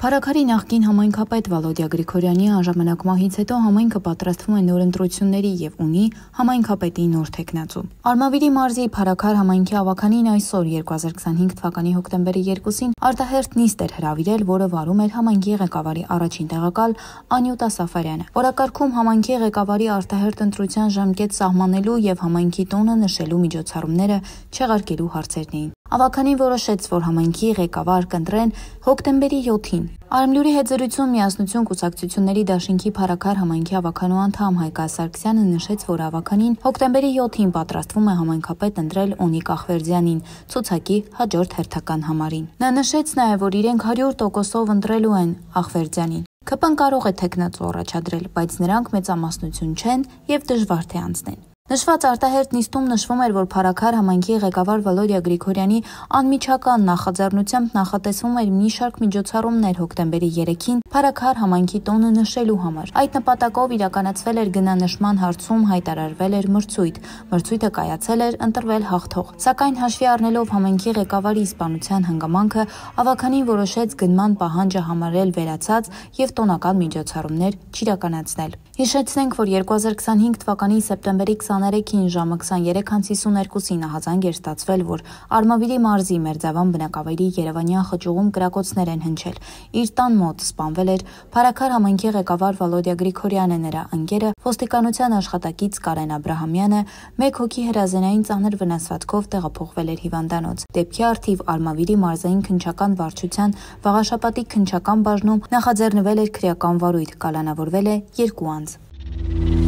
Փարաքարի նախկին համայնքապետ Վալոդիա Գրիգորյանի անժամանակ մահից հետո համայնքը պատրաստվում է նոր ընտրությունների եւ ունի համայնքապետի նոր թեկնածու։ Արմավիրի մարզի Փարաքար համայնքի ավականին այսօր 2025 թվականի հոկտեմբերի 2-ին արտահերթ նիստ էր հրավիրել, որը վարում էր համայնքի ղեկավարի առաջին տեղակալ Անյուտա Սաֆարյանը։ Օրակարգում համայնքի ղեկավարի արտահերթ ընտրության ժամկետ սահմանելու եւ համայնքի տոնը նշելու միջոցառումները չեղարկելու հարցերն էին։ Ավականին որոշեց, որ համայնքի ղեկավար կընտրեն հոկտեմբերի 7-ին։ Արմլյուրի հետ զրույցում Միասնություն կուսակցությունների դաշինքի Փարաքար համայնքի ավականու անդամ Հայկ Սարգսյանը նշեց, որ ավականին հոկտեմբերի 7-ին պատրաստվում է համայնքապետ ընտրել Օնիկ Ախվերդյանին ցուցակի հաջորդ հերթական համարին։ Նա նշեց նաև, որ իրենք 100%-ով ընտրելու են Ախվերդյանին։ ՔՊ-ն կարող է թեկնածու առաջադրել, բայց նրանք մեծամասնություն չեն եւ դժվար թե անցնեն։ Նշված արտահերթ նիստում նշվում էր, որ Փարաքար համայնքի ղեկավար Վալոդիա Գրիգորյանի անմիջական նախաձեռնությամբ նախատեսվում էր մի շարք միջոցառումներ հոկտեմբերի 3-ին Փարաքար համայնքի տոնը նշելու համար։ Այդ նպատակով իրականացվել էր գնանշման հարցում հայտարարվել էր մրցույթ։ Մրցույթը կայացել էր, ընտրվել հաղթող։ Սակայն հաշվի առնելով համայնքի ղեկավարի իսպանության հանգամանքը, ավականին որոշեց գնման պահանջը համարել վերացած եւ տոնական միջոցառումներ չիրականացնել։ Հիշեցնենք, որ 2025 թվականի սեպտեմբերի 23-ին ժամը 23:52-ին ահազանգ էր ստացվել, որ Արմավիրի մարզի Մերձավան բնակավայրի Երևանյան խճուղում կրակոցներ են հնչել։ Իր տան մոտ սպանվել էր Փարաքար համայնքի ղեկավար Վալոդիա Գրիգորյանը, նրա ընկերը, ոստիկանության աշխատակից Կարեն Աբրահամյանը, 1 հոգի հրազենային ծանր վնասվածքով տեղափոխվել էր հիվանդանոց։ Դեպքի առթիվ Արմավիրի մարզային քննչական վարչության Վաղաշապատի քննչական բաժնում նախաձեռնվել էր քրեական վարույթ, կալանավորվել է 2 անձ։